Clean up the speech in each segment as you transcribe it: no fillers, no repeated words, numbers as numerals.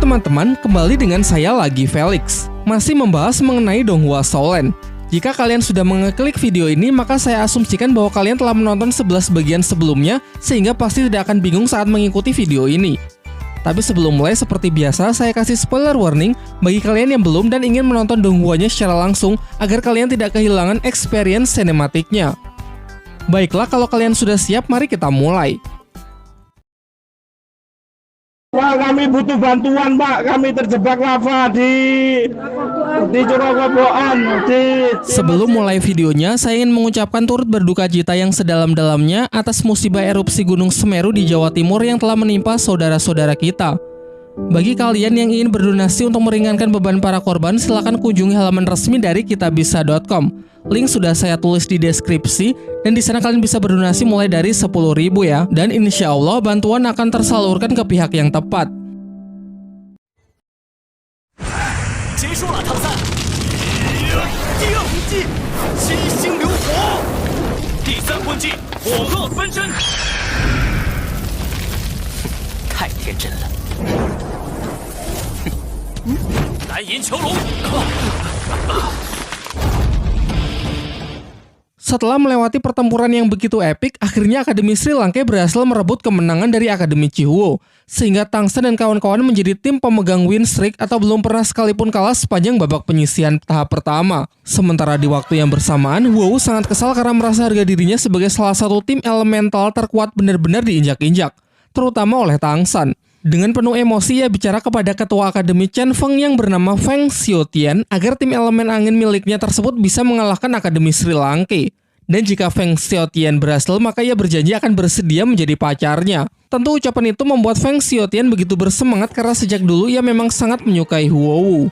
Halo teman-teman, kembali dengan saya lagi Felix. Masih membahas mengenai Donghua Soulen. Jika kalian sudah mengeklik video ini, maka saya asumsikan bahwa kalian telah menonton 11 bagian sebelumnya, sehingga pasti tidak akan bingung saat mengikuti video ini. Tapi sebelum mulai, seperti biasa, saya kasih spoiler warning bagi kalian yang belum dan ingin menonton Donghuanya secara langsung, agar kalian tidak kehilangan experience sinematiknya. Baiklah, kalau kalian sudah siap, mari kita mulai. Pak, kami butuh bantuan, Pak. Kami terjebak lava di Curakoboan. Sebelum mulai videonya, saya ingin mengucapkan turut berduka cita yang sedalam-dalamnya atas musibah erupsi Gunung Semeru di Jawa Timur yang telah menimpa saudara-saudara kita. Bagi kalian yang ingin berdonasi untuk meringankan beban para korban, silakan kunjungi halaman resmi dari kitabisa.com. Link sudah saya tulis di deskripsi, dan di sana kalian bisa berdonasi mulai dari 10.000 ya. Dan insya Allah bantuan akan tersalurkan ke pihak yang tepat. Setelah melewati pertempuran yang begitu epik, akhirnya Akademi Sri Lanka berhasil merebut kemenangan dari Akademi Chihuo, sehingga Tangsen dan kawan-kawan menjadi tim pemegang win streak atau belum pernah sekalipun kalah sepanjang babak penyisihan tahap pertama. Sementara di waktu yang bersamaan, WoW sangat kesal karena merasa harga dirinya sebagai salah satu tim elemental terkuat benar-benar diinjak-injak, terutama oleh Tangsen. Dengan penuh emosi, ia bicara kepada ketua Akademi Chen Feng yang bernama Feng Xiaotian agar tim elemen angin miliknya tersebut bisa mengalahkan Akademi Sri Lanka. Dan jika Feng Xiaotian berhasil, maka ia berjanji akan bersedia menjadi pacarnya. Tentu ucapan itu membuat Feng Xiaotian begitu bersemangat karena sejak dulu ia memang sangat menyukai Huowu.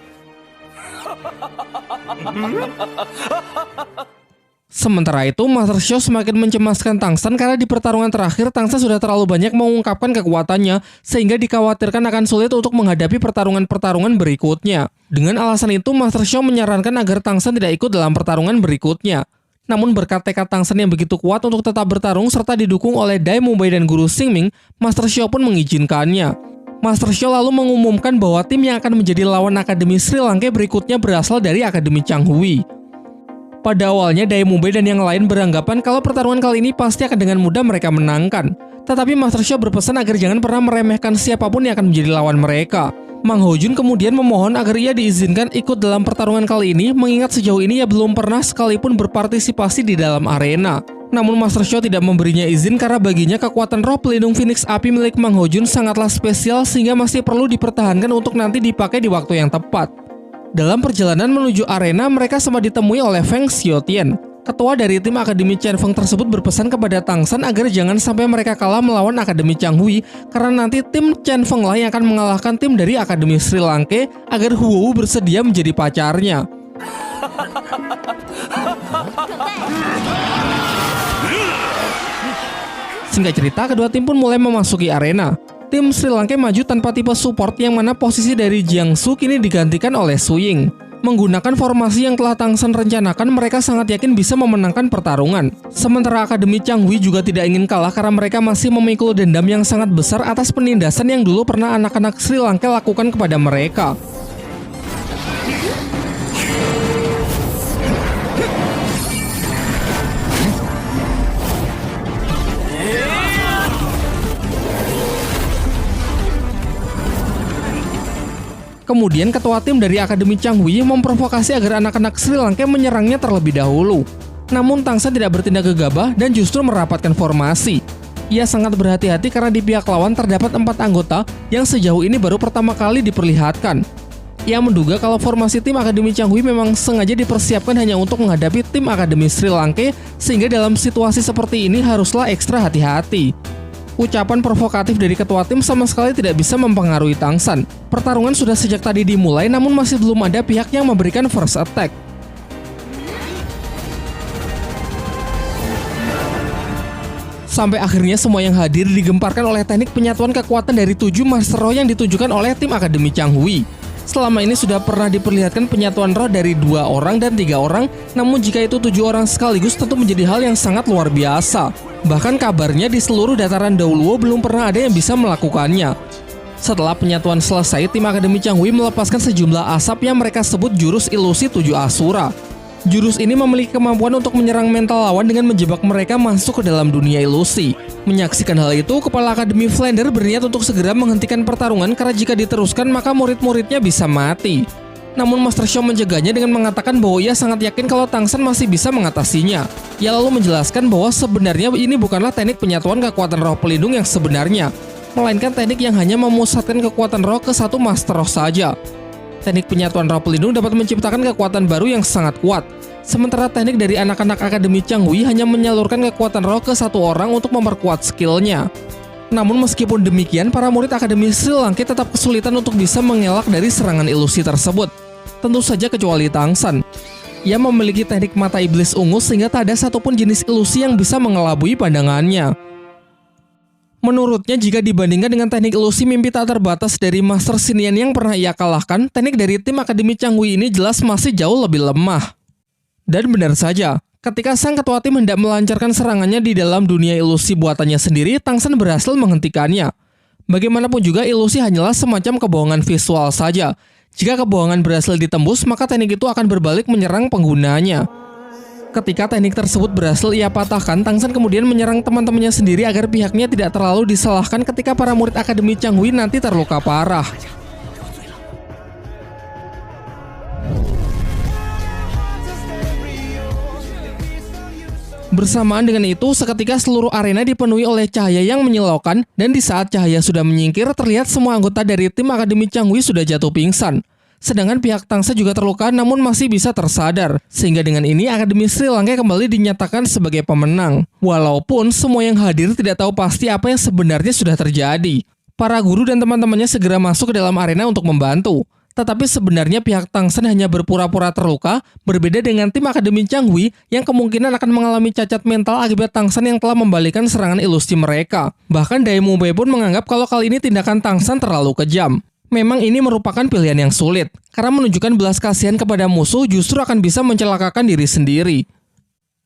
Sementara itu, Master Xiao semakin mencemaskan Tangsen karena di pertarungan terakhir Tangsen sudah terlalu banyak mengungkapkan kekuatannya sehingga dikhawatirkan akan sulit untuk menghadapi pertarungan-pertarungan berikutnya. Dengan alasan itu, Master Xiao menyarankan agar Tangsen tidak ikut dalam pertarungan berikutnya. Namun berkat tekad Tangsen yang begitu kuat untuk tetap bertarung serta didukung oleh Dai Mubai dan Guru Xingming, Master Xiao pun mengizinkannya. Master Xiao lalu mengumumkan bahwa tim yang akan menjadi lawan Akademi Sri Lanka berikutnya berasal dari Akademi Changhui. Pada awalnya, Dai Mubai dan yang lain beranggapan kalau pertarungan kali ini pasti akan dengan mudah mereka menangkan. Tetapi Master Xiao berpesan agar jangan pernah meremehkan siapapun yang akan menjadi lawan mereka. Mang Hojun kemudian memohon agar ia diizinkan ikut dalam pertarungan kali ini, mengingat sejauh ini ia belum pernah sekalipun berpartisipasi di dalam arena. Namun Master Xiao tidak memberinya izin karena baginya kekuatan roh pelindung Phoenix Api milik Mang Hojun sangatlah spesial sehingga masih perlu dipertahankan untuk nanti dipakai di waktu yang tepat. Dalam perjalanan menuju arena, mereka sempat ditemui oleh Feng Xiaotian. Ketua dari tim Akademi Chen Feng tersebut berpesan kepada Tangsen agar jangan sampai mereka kalah melawan Akademi Changhui, karena nanti tim Chen Feng lah yang akan mengalahkan tim dari Akademi Sri Lanka agar Huowu bersedia menjadi pacarnya. Singkat cerita, kedua tim pun mulai memasuki arena. Tim Sri Lanka maju tanpa tipe support yang mana posisi dari Jiangsu kini digantikan oleh Su Ying. Menggunakan formasi yang telah Tangsen rencanakan, mereka sangat yakin bisa memenangkan pertarungan. Sementara Akademi Changhui juga tidak ingin kalah karena mereka masih memikul dendam yang sangat besar atas penindasan yang dulu pernah anak-anak Sri Lanka lakukan kepada mereka. Kemudian ketua tim dari Akademi Changhui memprovokasi agar anak-anak Sri Lanka menyerangnya terlebih dahulu. Namun Tangsen tidak bertindak gegabah dan justru merapatkan formasi. Ia sangat berhati-hati karena di pihak lawan terdapat 4 anggota yang sejauh ini baru pertama kali diperlihatkan. Ia menduga kalau formasi tim Akademi Changhui memang sengaja dipersiapkan hanya untuk menghadapi tim Akademi Sri Lanka, sehingga dalam situasi seperti ini haruslah ekstra hati-hati. Ucapan provokatif dari ketua tim sama sekali tidak bisa mempengaruhi Tangsen. Pertarungan sudah sejak tadi dimulai, namun masih belum ada pihak yang memberikan first attack. Sampai akhirnya semua yang hadir digemparkan oleh teknik penyatuan kekuatan dari 7 Master Roh yang ditunjukkan oleh tim Akademi Changhui. Selama ini sudah pernah diperlihatkan penyatuan roh dari 2 orang dan 3 orang, namun jika itu 7 orang sekaligus tentu menjadi hal yang sangat luar biasa. Bahkan kabarnya di seluruh dataran Dauluo belum pernah ada yang bisa melakukannya. Setelah penyatuan selesai, tim Akademi Changhui melepaskan sejumlah asap yang mereka sebut jurus ilusi 7 Asura. Jurus ini memiliki kemampuan untuk menyerang mental lawan dengan menjebak mereka masuk ke dalam dunia ilusi. Menyaksikan hal itu, Kepala Akademi Flander berniat untuk segera menghentikan pertarungan karena jika diteruskan maka murid-muridnya bisa mati. Namun Master Xiao mencegahnya dengan mengatakan bahwa ia sangat yakin kalau Tang San masih bisa mengatasinya. Ia lalu menjelaskan bahwa sebenarnya ini bukanlah teknik penyatuan kekuatan roh pelindung yang sebenarnya, melainkan teknik yang hanya memusatkan kekuatan roh ke satu Master Roh saja. Teknik penyatuan roh pelindung dapat menciptakan kekuatan baru yang sangat kuat, sementara teknik dari anak-anak Akademi Changhui hanya menyalurkan kekuatan roh ke satu orang untuk memperkuat skillnya. Namun meskipun demikian, para murid Akademi Sri Lanka tetap kesulitan untuk bisa mengelak dari serangan ilusi tersebut. Tentu saja kecuali Tang San. Ia memiliki teknik mata iblis ungu sehingga tak ada satupun jenis ilusi yang bisa mengelabui pandangannya. Menurutnya, jika dibandingkan dengan teknik ilusi mimpi tak terbatas dari Master Xinian yang pernah ia kalahkan, teknik dari tim Akademi Changhui ini jelas masih jauh lebih lemah. Dan benar saja, ketika sang ketua tim hendak melancarkan serangannya di dalam dunia ilusi buatannya sendiri, Tang San berhasil menghentikannya. Bagaimanapun juga, ilusi hanyalah semacam kebohongan visual saja. Jika kebohongan berhasil ditembus, maka teknik itu akan berbalik menyerang penggunanya. Ketika teknik tersebut berhasil ia patahkan, Tang San kemudian menyerang teman-temannya sendiri agar pihaknya tidak terlalu disalahkan ketika para murid Akademi Changhui nanti terluka parah. Bersamaan dengan itu, seketika seluruh arena dipenuhi oleh cahaya yang menyilaukan, dan di saat cahaya sudah menyingkir, terlihat semua anggota dari tim Akademi Changhui sudah jatuh pingsan. Sedangkan pihak Tang San juga terluka namun masih bisa tersadar, sehingga dengan ini Akademi Sri Lanka kembali dinyatakan sebagai pemenang. Walaupun semua yang hadir tidak tahu pasti apa yang sebenarnya sudah terjadi. Para guru dan teman-temannya segera masuk ke dalam arena untuk membantu. Tetapi sebenarnya pihak Tang San hanya berpura-pura terluka, berbeda dengan tim Akademi Changhui yang kemungkinan akan mengalami cacat mental akibat Tang San yang telah membalikan serangan ilusi mereka. Bahkan Dai Mubei pun menganggap kalau kali ini tindakan Tang San terlalu kejam. Memang ini merupakan pilihan yang sulit, karena menunjukkan belas kasihan kepada musuh justru akan bisa mencelakakan diri sendiri.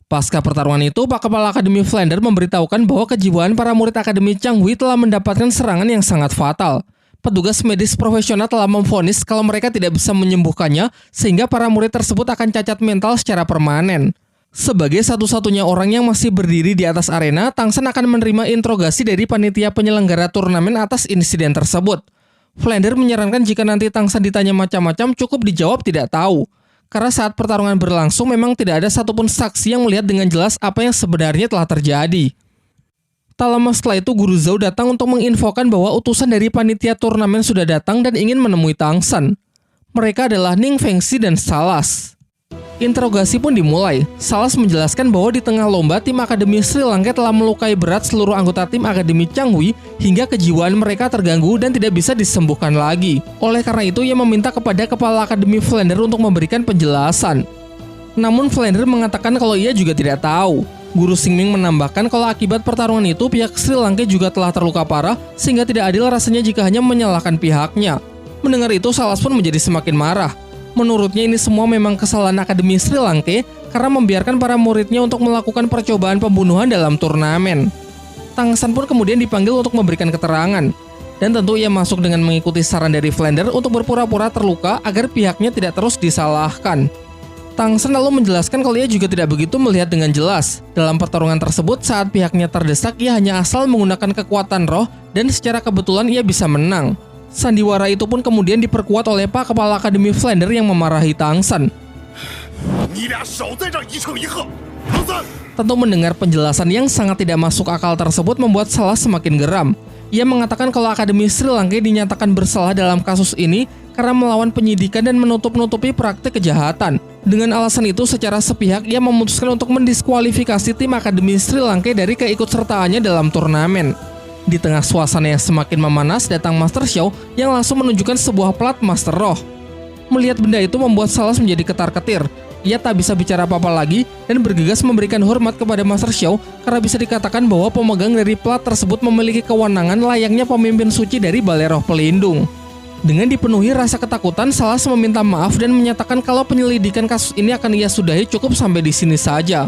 Pasca pertarungan itu, Pak Kepala Akademi Flander memberitahukan bahwa kejiwaan para murid Akademi Changhui telah mendapatkan serangan yang sangat fatal. Petugas medis profesional telah memvonis kalau mereka tidak bisa menyembuhkannya, sehingga para murid tersebut akan cacat mental secara permanen. Sebagai satu-satunya orang yang masih berdiri di atas arena, Tang San akan menerima interogasi dari panitia penyelenggara turnamen atas insiden tersebut. Flander menyarankan jika nanti Tang San ditanya macam-macam, cukup dijawab tidak tahu. Karena saat pertarungan berlangsung memang tidak ada satupun saksi yang melihat dengan jelas apa yang sebenarnya telah terjadi. Tak lama setelah itu, Guru Zhao datang untuk menginfokan bahwa utusan dari panitia turnamen sudah datang dan ingin menemui Tang San. Mereka adalah Ning Fengxi dan Salas. Interogasi pun dimulai. Salas menjelaskan bahwa di tengah lomba, tim Akademi Sri Lanka telah melukai berat seluruh anggota tim Akademi Changhui hingga kejiwaan mereka terganggu dan tidak bisa disembuhkan lagi. Oleh karena itu, ia meminta kepada Kepala Akademi Flander untuk memberikan penjelasan. Namun Flander mengatakan kalau ia juga tidak tahu. Guru Xingming menambahkan kalau akibat pertarungan itu pihak Sri Lanka juga telah terluka parah sehingga tidak adil rasanya jika hanya menyalahkan pihaknya. Mendengar itu, Salas pun menjadi semakin marah. Menurutnya ini semua memang kesalahan Akademi Sri Lanka karena membiarkan para muridnya untuk melakukan percobaan pembunuhan dalam turnamen. Tang San pun kemudian dipanggil untuk memberikan keterangan. Dan tentu ia masuk dengan mengikuti saran dari Flander untuk berpura-pura terluka agar pihaknya tidak terus disalahkan. Tang San lalu menjelaskan kalau ia juga tidak begitu melihat dengan jelas. Dalam pertarungan tersebut, saat pihaknya terdesak, ia hanya asal menggunakan kekuatan roh dan secara kebetulan ia bisa menang. Sandiwara itu pun kemudian diperkuat oleh Pak Kepala Akademi Flander yang memarahi Tang San. Tentu mendengar penjelasan yang sangat tidak masuk akal tersebut membuat Salas semakin geram. Ia mengatakan kalau Akademi Sri Lanka dinyatakan bersalah dalam kasus ini karena melawan penyidikan dan menutup-nutupi praktik kejahatan. Dengan alasan itu, secara sepihak ia memutuskan untuk mendiskualifikasi tim Akademi Sri Lanka dari keikutsertaannya dalam turnamen. Di tengah suasana yang semakin memanas, datang Master Xiao yang langsung menunjukkan sebuah plat Master Roh. Melihat benda itu membuat Salas menjadi ketar-ketir. Ia tak bisa bicara apa-apa lagi dan bergegas memberikan hormat kepada Master Xiao karena bisa dikatakan bahwa pemegang dari plat tersebut memiliki kewenangan layaknya pemimpin suci dari Balai Roh Pelindung. Dengan dipenuhi rasa ketakutan, Salas meminta maaf dan menyatakan kalau penyelidikan kasus ini akan ia sudahi cukup sampai di sini saja.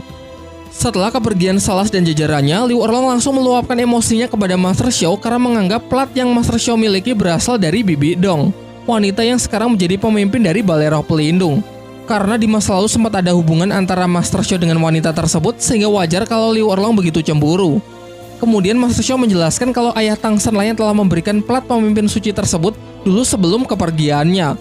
Setelah kepergian Salas dan jajarannya, Liu Erlang langsung meluapkan emosinya kepada Master Xiao karena menganggap plat yang Master Xiao miliki berasal dari Bibi Dong, wanita yang sekarang menjadi pemimpin dari Balai Roh Pelindung. Karena di masa lalu sempat ada hubungan antara Master Xiao dengan wanita tersebut, sehingga wajar kalau Liu Erlang begitu cemburu. Kemudian Master Xiao menjelaskan kalau ayah Tang San lain telah memberikan plat pemimpin suci tersebut dulu sebelum kepergiannya.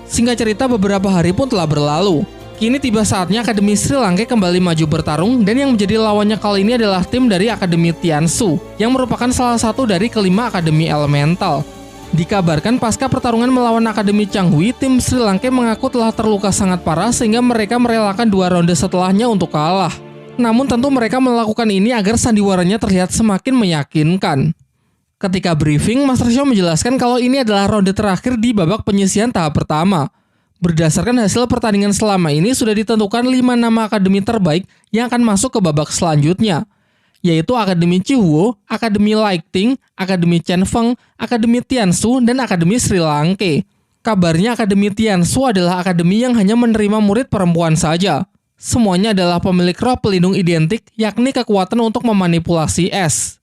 Singkat cerita, beberapa hari pun telah berlalu. Kini tiba saatnya Akademi Sri Lanka kembali maju bertarung, dan yang menjadi lawannya kali ini adalah tim dari Akademi Tiansu, yang merupakan salah satu dari kelima Akademi Elemental. Dikabarkan pasca pertarungan melawan Akademi Changhui, tim Sri Lanka mengaku telah terluka sangat parah sehingga mereka merelakan 2 ronde setelahnya untuk kalah. Namun tentu mereka melakukan ini agar sandiwaranya terlihat semakin meyakinkan. Ketika briefing, Master Xiao menjelaskan kalau ini adalah ronde terakhir di babak penyisihan tahap pertama. Berdasarkan hasil pertandingan selama ini, sudah ditentukan 5 nama akademi terbaik yang akan masuk ke babak selanjutnya, yaitu Akademi Chihuo, Akademi Lighting, Akademi Chen Feng, Akademi Tiansu, dan Akademi Sri Lanka. Kabarnya Akademi Tiansu adalah akademi yang hanya menerima murid perempuan saja. Semuanya adalah pemilik roh pelindung identik, yakni kekuatan untuk memanipulasi es.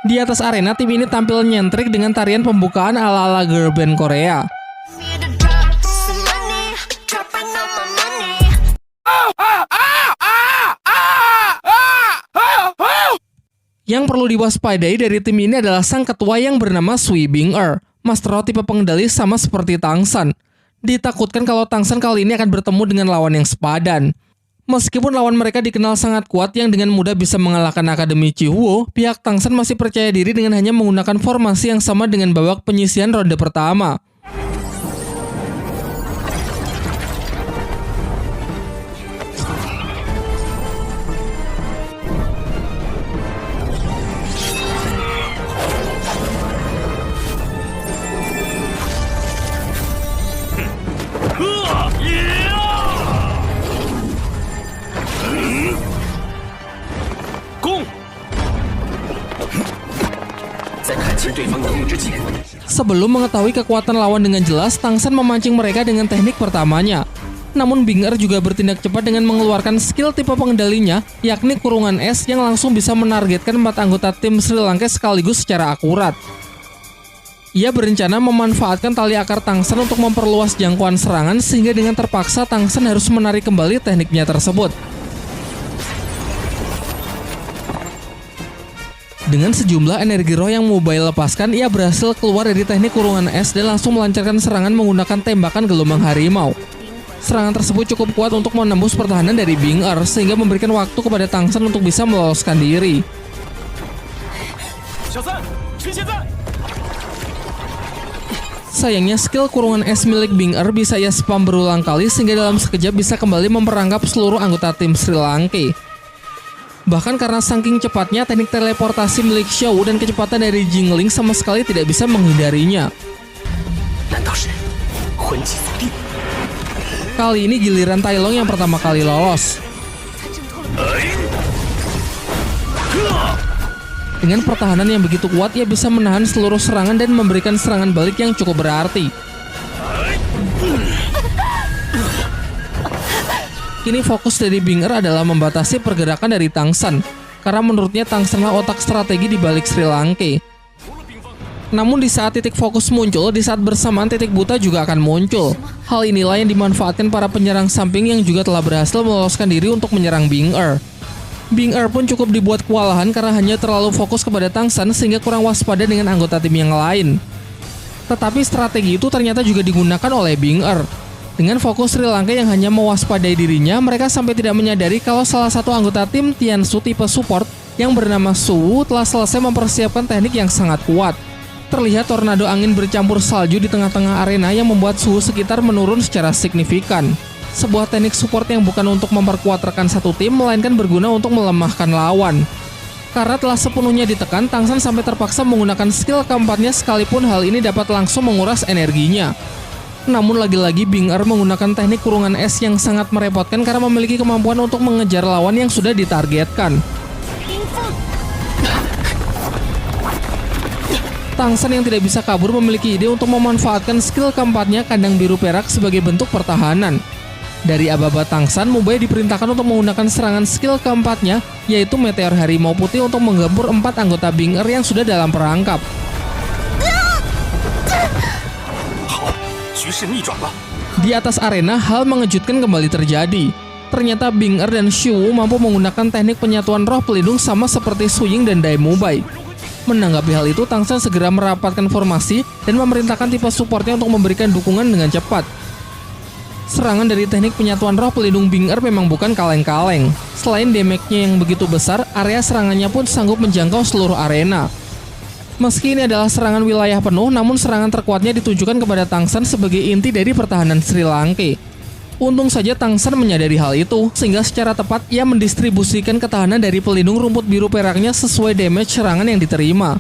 Di atas arena, tim ini tampil nyentrik dengan tarian pembukaan ala-ala girl band Korea. Yang perlu diwaspadai dari tim ini adalah sang ketua yang bernama Sui Bing-er, master tipe pengendali sama seperti Tang San. Ditakutkan kalau Tang San kali ini akan bertemu dengan lawan yang sepadan. Meskipun lawan mereka dikenal sangat kuat yang dengan mudah bisa mengalahkan Akademi Chihuo, pihak Tang San masih percaya diri dengan hanya menggunakan formasi yang sama dengan babak penyisihan ronde pertama. Sebelum mengetahui kekuatan lawan dengan jelas, Tang San memancing mereka dengan teknik pertamanya. Namun Bing-er juga bertindak cepat dengan mengeluarkan skill tipe pengendalinya, yakni kurungan es yang langsung bisa menargetkan 4 anggota tim Sri Lanka sekaligus secara akurat. Ia berencana memanfaatkan tali akar Tang San untuk memperluas jangkauan serangan, sehingga dengan terpaksa Tang San harus menarik kembali tekniknya tersebut. Dengan sejumlah energi roh yang mobile lepaskan, ia berhasil keluar dari teknik kurungan es dan langsung melancarkan serangan menggunakan tembakan gelombang harimau. Serangan tersebut cukup kuat untuk menembus pertahanan dari Bing-er, sehingga memberikan waktu kepada Tang San untuk bisa meloloskan diri. Sayangnya skill kurungan es milik Bing-er bisa ia spam berulang kali, sehingga dalam sekejap bisa kembali memperangkap seluruh anggota tim Sri Lanka. Bahkan karena saking cepatnya, teknik teleportasi milik Xiao dan kecepatan dari Jingling sama sekali tidak bisa menghindarinya. Kali ini giliran Tai Long yang pertama kali lolos. Dengan pertahanan yang begitu kuat, ia bisa menahan seluruh serangan dan memberikan serangan balik yang cukup berarti. Kini fokus dari Bing-er adalah membatasi pergerakan dari Tang San, karena menurutnya Tang San lah otak strategi di balik Sri Lanka. Namun di saat titik fokus muncul, di saat bersamaan titik buta juga akan muncul. Hal inilah yang dimanfaatkan para penyerang samping yang juga telah berhasil meloloskan diri untuk menyerang Bing-er. Bing-er pun cukup dibuat kewalahan karena hanya terlalu fokus kepada Tang San sehingga kurang waspada dengan anggota tim yang lain. Tetapi strategi itu ternyata juga digunakan oleh Bing-er. Dengan fokus Sri Lanka yang hanya mewaspadai dirinya, mereka sampai tidak menyadari kalau salah satu anggota tim Tiansu tipe support yang bernama Su telah selesai mempersiapkan teknik yang sangat kuat. Terlihat tornado angin bercampur salju di tengah-tengah arena yang membuat suhu sekitar menurun secara signifikan. Sebuah teknik support yang bukan untuk memperkuat rekan satu tim, melainkan berguna untuk melemahkan lawan. Karena telah sepenuhnya ditekan, Tang San sampai terpaksa menggunakan skill keempatnya sekalipun hal ini dapat langsung menguras energinya. Namun lagi-lagi Bing-er menggunakan teknik kurungan es yang sangat merepotkan karena memiliki kemampuan untuk mengejar lawan yang sudah ditargetkan. Tang San yang tidak bisa kabur memiliki ide untuk memanfaatkan skill keempatnya kandang biru perak sebagai bentuk pertahanan. Dari Ababa Tangsan, Mubaya diperintahkan untuk menggunakan serangan skill keempatnya, yaitu Meteor Harimau Putih untuk menggempur 4 anggota Bing Er yang sudah dalam perangkap. Di atas arena, hal mengejutkan kembali terjadi. Ternyata Bing Er dan Shuwu mampu menggunakan teknik penyatuan roh pelindung sama seperti Su Ying dan Dai Mubai. Menanggapi hal itu, Tangsan segera merapatkan formasi dan memerintahkan tipe supportnya untuk memberikan dukungan dengan cepat. Serangan dari teknik penyatuan roh pelindung Bing Er memang bukan kaleng-kaleng. Selain damage-nya yang begitu besar, area serangannya pun sanggup menjangkau seluruh arena. Meski ini adalah serangan wilayah penuh, namun serangan terkuatnya ditujukan kepada Tangsan sebagai inti dari pertahanan Sri Lanka. Untung saja Tangsan menyadari hal itu, sehingga secara tepat ia mendistribusikan ketahanan dari pelindung rumput biru peraknya sesuai damage serangan yang diterima.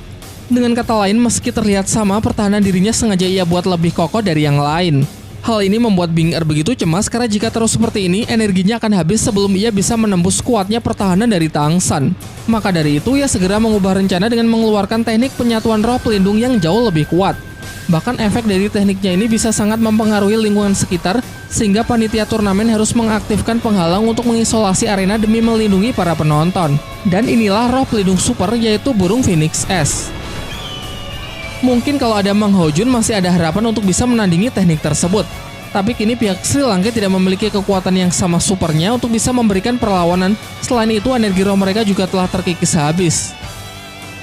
Dengan kata lain, meski terlihat sama, pertahanan dirinya sengaja ia buat lebih kokoh dari yang lain. Hal ini membuat Bing Er begitu cemas karena jika terus seperti ini, energinya akan habis sebelum ia bisa menembus kuatnya pertahanan dari Tangsan. Maka dari itu, ia segera mengubah rencana dengan mengeluarkan teknik penyatuan roh pelindung yang jauh lebih kuat. Bahkan efek dari tekniknya ini bisa sangat mempengaruhi lingkungan sekitar, sehingga panitia turnamen harus mengaktifkan penghalang untuk mengisolasi arena demi melindungi para penonton. Dan inilah roh pelindung super, yaitu burung Phoenix S. Mungkin kalau ada Mang Ho Jun masih ada harapan untuk bisa menandingi teknik tersebut. Tapi kini pihak Sri Lanka tidak memiliki kekuatan yang sama supernya untuk bisa memberikan perlawanan. Selain itu, energi roh mereka juga telah terkikis habis.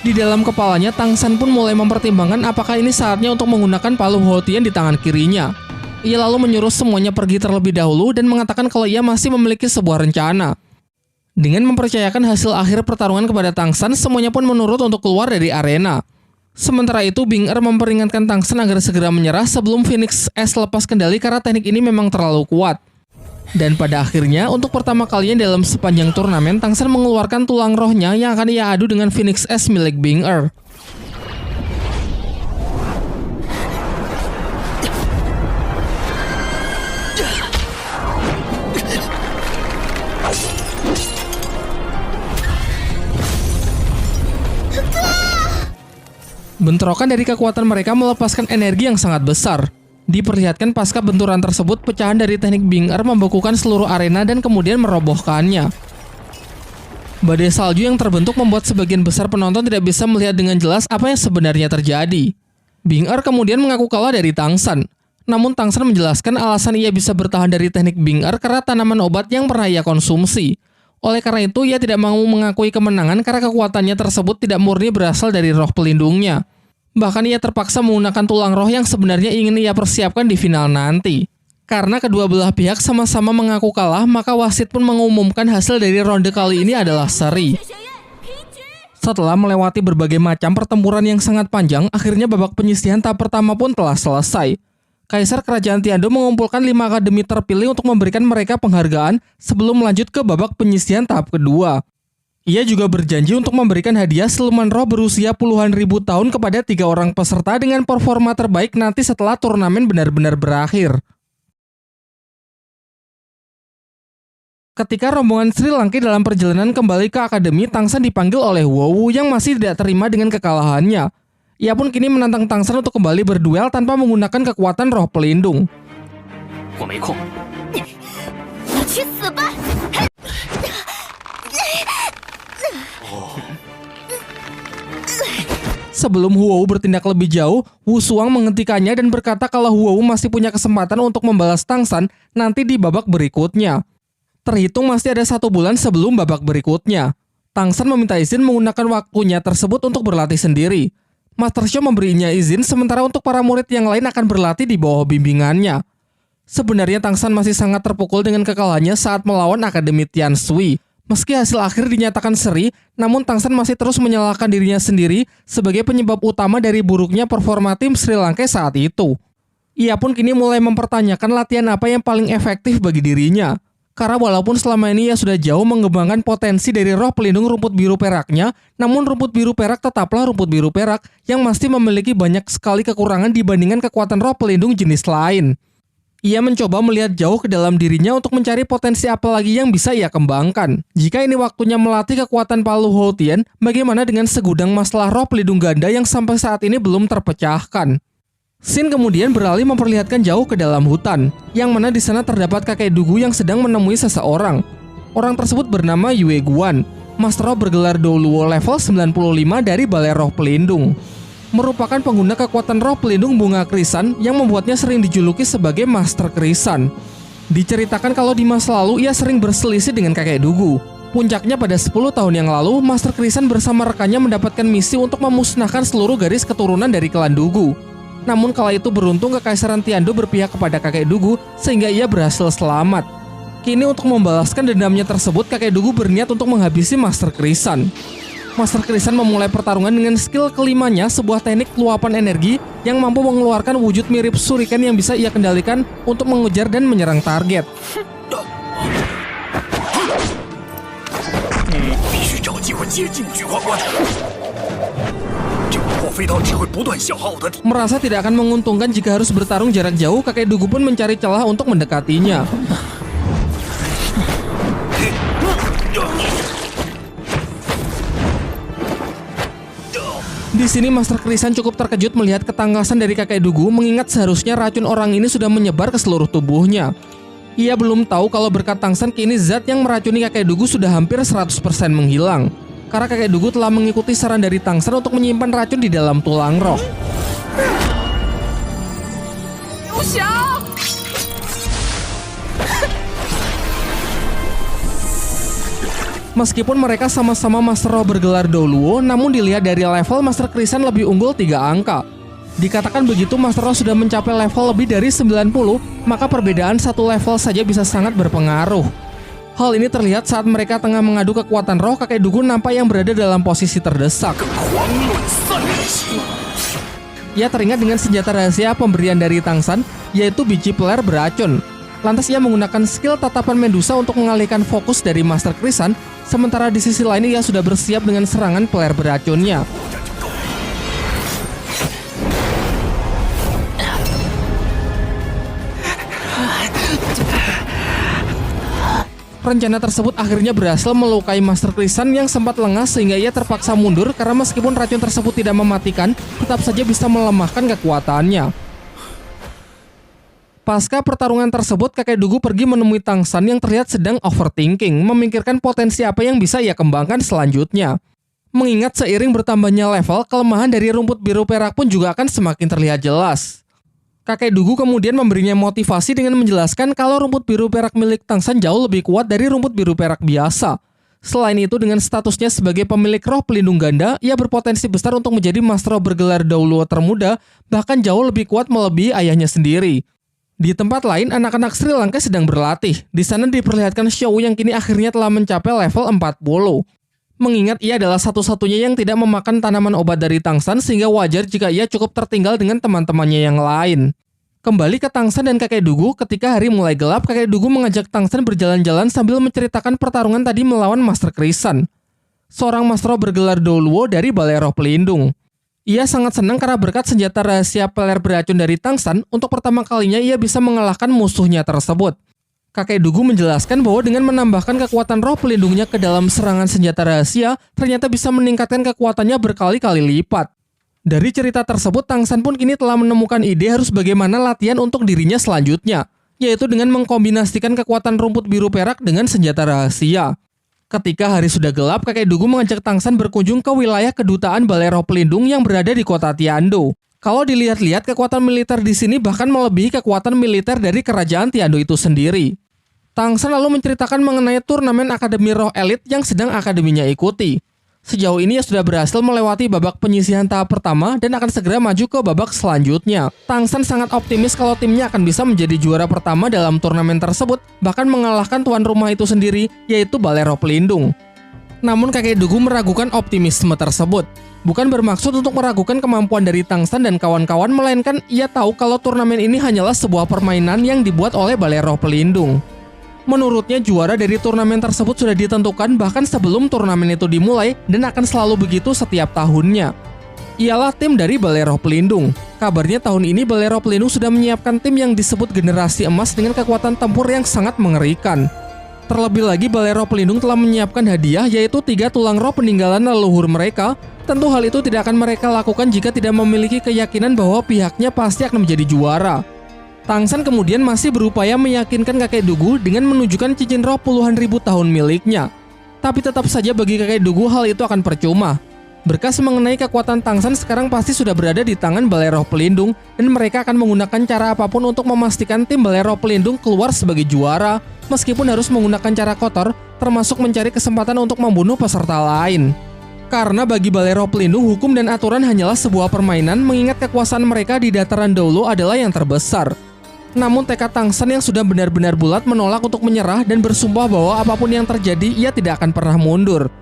Di dalam kepalanya, Tangsan pun mulai mempertimbangkan apakah ini saatnya untuk menggunakan palu Houtian di tangan kirinya. Ia lalu menyuruh semuanya pergi terlebih dahulu dan mengatakan kalau ia masih memiliki sebuah rencana. Dengan mempercayakan hasil akhir pertarungan kepada Tangsan, semuanya pun menurut untuk keluar dari arena. Sementara itu, Bing Er memperingatkan Tangsan agar segera menyerah sebelum Phoenix S lepas kendali karena teknik ini memang terlalu kuat. Dan pada akhirnya, untuk pertama kalinya dalam sepanjang turnamen, Tangsan mengeluarkan tulang rohnya yang akan ia adu dengan Phoenix S milik Bing Er. Bentrokan dari kekuatan mereka melepaskan energi yang sangat besar. Diperlihatkan pasca benturan tersebut, pecahan dari teknik Bing Er membekukan seluruh arena dan kemudian merobohkannya. Badai salju yang terbentuk membuat sebagian besar penonton tidak bisa melihat dengan jelas apa yang sebenarnya terjadi. Bing Er kemudian mengaku kalah dari Tangsan. Namun Tangsan menjelaskan alasan ia bisa bertahan dari teknik Bing Er karena tanaman obat yang pernah ia konsumsi. Oleh karena itu, ia tidak mau mengakui kemenangan karena kekuatannya tersebut tidak murni berasal dari roh pelindungnya. Bahkan ia terpaksa menggunakan tulang roh yang sebenarnya ingin ia persiapkan di final nanti. Karena kedua belah pihak sama-sama mengaku kalah, maka wasit pun mengumumkan hasil dari ronde kali ini adalah seri. Setelah melewati berbagai macam pertempuran yang sangat panjang, akhirnya babak penyisihan tahap pertama pun telah selesai. Kaisar Kerajaan Tiando mengumpulkan 5 akademi terpilih untuk memberikan mereka penghargaan sebelum melanjut ke babak penyisihan tahap kedua. Ia juga berjanji untuk memberikan hadiah siluman roh berusia puluhan ribu tahun kepada 3 orang peserta dengan performa terbaik nanti setelah turnamen benar-benar berakhir. Ketika rombongan Sri Lanka dalam perjalanan kembali ke akademi, Tangsan dipanggil oleh Wowu yang masih tidak terima dengan kekalahannya. Ia pun kini menantang Tangsan untuk kembali berduel tanpa menggunakan kekuatan roh pelindung. Sebelum Huou bertindak lebih jauh, Wu Suang menghentikannya dan berkata kalau Huou masih punya kesempatan untuk membalas Tangsan nanti di babak berikutnya. Terhitung masih ada 1 bulan sebelum babak berikutnya. Tangsan meminta izin menggunakan waktunya tersebut untuk berlatih sendiri. Master Sho memberinya izin sementara untuk para murid yang lain akan berlatih di bawah bimbingannya. Sebenarnya Tangsan masih sangat terpukul dengan kekalahannya saat melawan Akademi Tian Sui. Meski hasil akhir dinyatakan seri, namun Tangsan masih terus menyalahkan dirinya sendiri sebagai penyebab utama dari buruknya performa tim Sri Lanka saat itu. Ia pun kini mulai mempertanyakan latihan apa yang paling efektif bagi dirinya. Karena walaupun selama ini ia sudah jauh mengembangkan potensi dari roh pelindung rumput biru peraknya, namun rumput biru perak tetaplah rumput biru perak yang masih memiliki banyak sekali kekurangan dibandingkan kekuatan roh pelindung jenis lain. Ia mencoba melihat jauh ke dalam dirinya untuk mencari potensi apa lagi yang bisa ia kembangkan. Jika ini waktunya melatih kekuatan palu Houtian, bagaimana dengan segudang masalah roh pelindung ganda yang sampai saat ini belum terpecahkan? Scene kemudian beralih memperlihatkan jauh ke dalam hutan, yang mana di sana terdapat kakek dugu yang sedang menemui seseorang. Orang tersebut bernama Yue Guan, Master Roh bergelar Douluo level 95 dari Balai Roh Pelindung. Merupakan pengguna kekuatan roh pelindung bunga krisan yang membuatnya sering dijuluki sebagai Master Krisan. Diceritakan kalau di masa lalu ia sering berselisih dengan kakek dugu. Puncaknya pada 10 tahun yang lalu, Master Krisan bersama rekannya mendapatkan misi untuk memusnahkan seluruh garis keturunan dari klan Dugu. Namun kala itu beruntung Kekaisaran Tiando berpihak kepada kakek dugu sehingga ia berhasil selamat. Kini untuk membalaskan dendamnya tersebut, kakek dugu berniat untuk menghabisi Master Krisan. Master Krisan memulai pertarungan dengan skill kelimanya, sebuah teknik luapan energi yang mampu mengeluarkan wujud mirip shuriken yang bisa ia kendalikan untuk mengejar dan menyerang target. Merasa tidak akan menguntungkan jika harus bertarung jarak jauh, kakek dugu pun mencari celah untuk mendekatinya. Di sini Master Krisan cukup terkejut melihat ketangkasan dari kakek dugu, mengingat seharusnya racun orang ini sudah menyebar ke seluruh tubuhnya. Ia belum tahu kalau berkat tangsan kini zat yang meracuni kakek dugu sudah hampir 100% menghilang. Karena kakek dugu telah mengikuti saran dari tangsan untuk menyimpan racun di dalam tulang roh. Meskipun mereka sama-sama Master Roh bergelar Douluo, namun dilihat dari level, Master Krisan lebih unggul 3 angka. Dikatakan begitu Master Roh sudah mencapai level lebih dari 90, maka perbedaan satu level saja bisa sangat berpengaruh. Hal ini terlihat saat mereka tengah mengadu kekuatan roh, kakek dugu nampak yang berada dalam posisi terdesak. Ia teringat dengan senjata rahasia pemberian dari tangsan, yaitu biji peler beracun. Lantas ia menggunakan skill tatapan Medusa untuk mengalihkan fokus dari Master Krisan, sementara di sisi lain ia sudah bersiap dengan serangan peler beracunnya. Rencana tersebut akhirnya berhasil melukai Master Krisan yang sempat lengah sehingga ia terpaksa mundur karena meskipun racun tersebut tidak mematikan, tetap saja bisa melemahkan kekuatannya. Pasca pertarungan tersebut, kakek dugu pergi menemui Tangsan yang terlihat sedang overthinking, memikirkan potensi apa yang bisa ia kembangkan selanjutnya. Mengingat seiring bertambahnya level, kelemahan dari rumput biru perak pun juga akan semakin terlihat jelas. Kakek dugu kemudian memberinya motivasi dengan menjelaskan kalau rumput biru perak milik Tangsan jauh lebih kuat dari rumput biru perak biasa. Selain itu, dengan statusnya sebagai pemilik roh pelindung ganda, ia berpotensi besar untuk menjadi Master Roh bergelar Douluo termuda, bahkan jauh lebih kuat melebihi ayahnya sendiri. Di tempat lain, anak-anak Sri Lanka sedang berlatih. Di sana diperlihatkan Shou yang kini akhirnya telah mencapai level 40. Mengingat ia adalah satu-satunya yang tidak memakan tanaman obat dari Tangsan, sehingga wajar jika ia cukup tertinggal dengan teman-temannya yang lain. Kembali ke Tangsan dan kakek dugu, ketika hari mulai gelap, kakek dugu mengajak Tangsan berjalan-jalan sambil menceritakan pertarungan tadi melawan Master Krisan, seorang Master Roh bergelar Douluo dari Balai Roh Pelindung. Ia sangat senang karena berkat senjata rahasia peler beracun dari Tangsan, untuk pertama kalinya ia bisa mengalahkan musuhnya tersebut. Kakek dugu menjelaskan bahwa dengan menambahkan kekuatan roh pelindungnya ke dalam serangan senjata rahasia, ternyata bisa meningkatkan kekuatannya berkali-kali lipat. Dari cerita tersebut, Tangsan pun kini telah menemukan ide harus bagaimana latihan untuk dirinya selanjutnya, yaitu dengan mengkombinasikan kekuatan rumput biru perak dengan senjata rahasia. Ketika hari sudah gelap, kakek dugu mengajak Tangsan berkunjung ke wilayah kedutaan Balai Roh Pelindung yang berada di kota Tiando. Kalau dilihat-lihat, kekuatan militer di sini bahkan melebihi kekuatan militer dari kerajaan Tiando itu sendiri. Tangsan lalu menceritakan mengenai turnamen Akademi Roh Elit yang sedang akademinya ikuti. Sejauh ini ia sudah berhasil melewati babak penyisihan tahap pertama dan akan segera maju ke babak selanjutnya. Tangsan sangat optimis kalau timnya akan bisa menjadi juara pertama dalam turnamen tersebut, bahkan mengalahkan tuan rumah itu sendiri, yaitu Balai Roh Pelindung. Namun kakek dugu meragukan optimisme tersebut. Bukan bermaksud untuk meragukan kemampuan dari Tangsan dan kawan-kawan, melainkan ia tahu kalau turnamen ini hanyalah sebuah permainan yang dibuat oleh Balai Roh Pelindung. Menurutnya juara dari turnamen tersebut sudah ditentukan bahkan sebelum turnamen itu dimulai dan akan selalu begitu setiap tahunnya. Ialah tim dari Balai Roh Pelindung. Kabarnya tahun ini Balai Roh Pelindung sudah menyiapkan tim yang disebut Generasi Emas dengan kekuatan tempur yang sangat mengerikan. Terlebih lagi Balai Roh Pelindung telah menyiapkan hadiah, yaitu 3 tulang roh peninggalan leluhur mereka, Tentu hal itu tidak akan mereka lakukan jika tidak memiliki keyakinan bahwa pihaknya pasti akan menjadi juara. Tangsan kemudian masih berupaya meyakinkan kakek Dugu dengan menunjukkan cincin roh puluhan ribu tahun miliknya. Tapi tetap saja bagi kakek Dugu hal itu akan percuma. Berkas mengenai kekuatan Tangsan sekarang pasti sudah berada di tangan Balai Roh Pelindung dan mereka akan menggunakan cara apapun untuk memastikan tim Balai Roh Pelindung keluar sebagai juara, meskipun harus menggunakan cara kotor, termasuk mencari kesempatan untuk membunuh peserta lain. Karena bagi Balai Roh Pelindung, hukum dan aturan hanyalah sebuah permainan, mengingat kekuasaan mereka di dataran dahulu adalah yang terbesar. Namun tekad Tangsan yang sudah benar-benar bulat menolak untuk menyerah dan bersumpah bahwa apapun yang terjadi, ia tidak akan pernah mundur.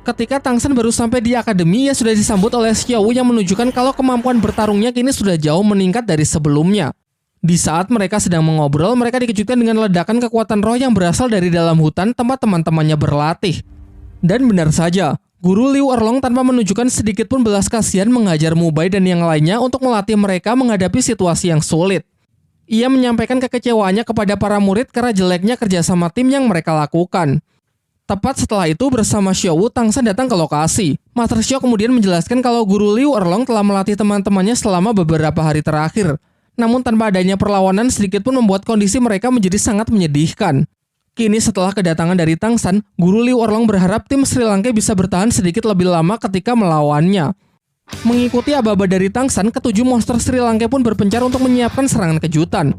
Ketika Tangsan baru sampai di akademi, ia sudah disambut oleh Xiao yang menunjukkan kalau kemampuan bertarungnya kini sudah jauh meningkat dari sebelumnya. Di saat mereka sedang mengobrol, mereka dikejutkan dengan ledakan kekuatan roh yang berasal dari dalam hutan tempat teman-temannya berlatih. Dan benar saja, Guru Liu Erlong tanpa menunjukkan sedikit pun belas kasihan mengajar Mubai dan yang lainnya untuk melatih mereka menghadapi situasi yang sulit. Ia menyampaikan kekecewaannya kepada para murid karena jeleknya kerjasama tim yang mereka lakukan. Tepat setelah itu bersama Xiao, Tangsan datang ke lokasi. Master Xiao kemudian menjelaskan kalau Guru Liu Erlong telah melatih teman-temannya selama beberapa hari terakhir. Namun tanpa adanya perlawanan sedikit pun membuat kondisi mereka menjadi sangat menyedihkan. Kini setelah kedatangan dari Tangsan, Guru Liu Erlong berharap tim Sri Lanka bisa bertahan sedikit lebih lama ketika melawannya. Mengikuti aba-aba dari Tangsan, ketujuh monster Sri Lanka pun berpencar untuk menyiapkan serangan kejutan.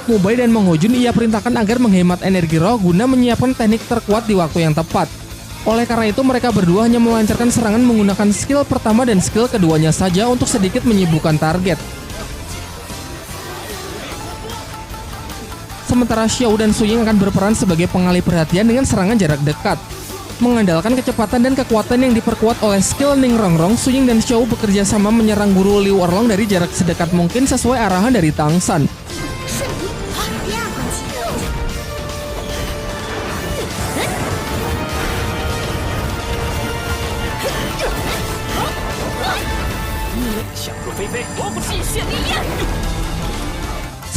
Mubai dan Mang Hojun ia perintahkan agar menghemat energi roh guna menyiapkan teknik terkuat di waktu yang tepat. Oleh karena itu mereka berdua hanya melancarkan serangan menggunakan skill pertama dan skill keduanya saja untuk sedikit menyibukkan target. Sementara Xiao dan Su Ying akan berperan sebagai pengalih perhatian dengan serangan jarak dekat. Mengandalkan kecepatan dan kekuatan yang diperkuat oleh skill Ning Rongrong, Su Ying dan Xiao bekerja sama menyerang Guru Liu Erlong dari jarak sedekat mungkin sesuai arahan dari Tangsan.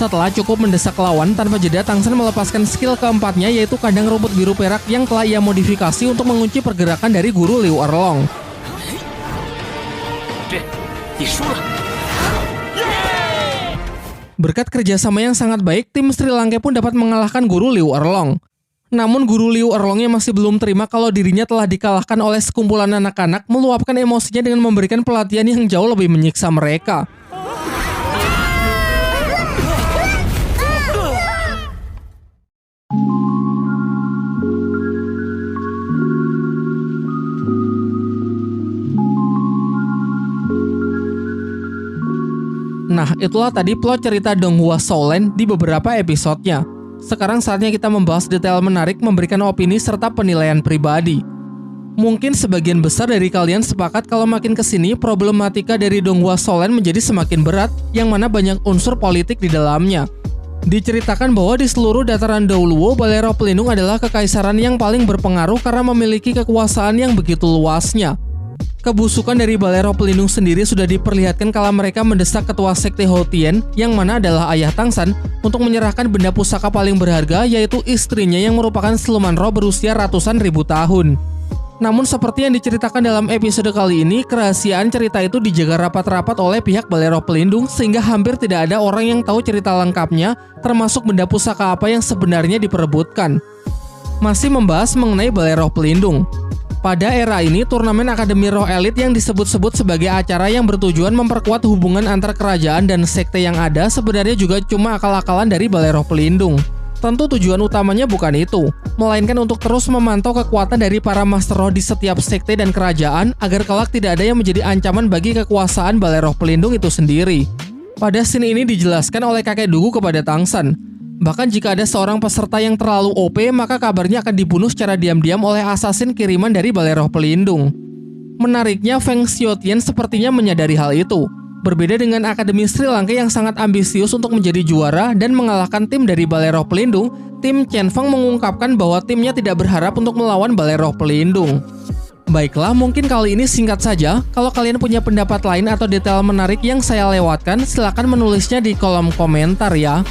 Setelah cukup mendesak lawan, tanpa jeda Tangsan melepaskan skill keempatnya yaitu kandang rumput biru perak yang telah ia modifikasi untuk mengunci pergerakan dari Guru Liu Erlong. Berkat kerjasama yang sangat baik, tim Sri Lanka pun dapat mengalahkan Guru Liu Erlong. Namun Guru Liu Erlongnya masih belum terima kalau dirinya telah dikalahkan oleh sekumpulan anak-anak, meluapkan emosinya dengan memberikan pelatihan yang jauh lebih menyiksa mereka. Nah, itulah tadi plot cerita Donghua Soulen di beberapa episodenya. Sekarang saatnya kita membahas detail menarik, memberikan opini serta penilaian pribadi. Mungkin sebagian besar dari kalian sepakat kalau makin kesini problematika dari Donghua Soulen menjadi semakin berat, yang mana banyak unsur politik di dalamnya. Diceritakan bahwa di seluruh dataran Douluo, Balai Roh Pelindung adalah kekaisaran yang paling berpengaruh karena memiliki kekuasaan yang begitu luasnya. Kebusukan dari Balai Roh Pelindung sendiri sudah diperlihatkan kala mereka mendesak ketua sekte Hotien, yang mana adalah ayah Tangsan, untuk menyerahkan benda pusaka paling berharga, yaitu istrinya yang merupakan siluman roh berusia ratusan ribu tahun. Namun seperti yang diceritakan dalam episode kali ini, kerahasiaan cerita itu dijaga rapat-rapat oleh pihak Balai Roh Pelindung sehingga hampir tidak ada orang yang tahu cerita lengkapnya, termasuk benda pusaka apa yang sebenarnya diperebutkan. Masih membahas mengenai Balai Roh Pelindung. Pada era ini, turnamen Akademi Roh Elit yang disebut-sebut sebagai acara yang bertujuan memperkuat hubungan antar kerajaan dan sekte yang ada sebenarnya juga cuma akal-akalan dari Balai Roh Pelindung. Tentu tujuan utamanya bukan itu, melainkan untuk terus memantau kekuatan dari para Master Roh di setiap sekte dan kerajaan agar kelak tidak ada yang menjadi ancaman bagi kekuasaan Balai Roh Pelindung itu sendiri. Pada scene ini dijelaskan oleh kakek Dugu kepada Tangsan. Bahkan jika ada seorang peserta yang terlalu OP, maka kabarnya akan dibunuh secara diam-diam oleh asasin kiriman dari Balai Roh Pelindung. Menariknya, Feng Xiaotian sepertinya menyadari hal itu. Berbeda dengan Akademi Sri Lanka yang sangat ambisius untuk menjadi juara dan mengalahkan tim dari Balai Roh Pelindung, tim Chen Feng mengungkapkan bahwa timnya tidak berharap untuk melawan Balai Roh Pelindung. Baiklah, mungkin kali ini singkat saja. Kalau kalian punya pendapat lain atau detail menarik yang saya lewatkan, silakan menulisnya di kolom komentar ya.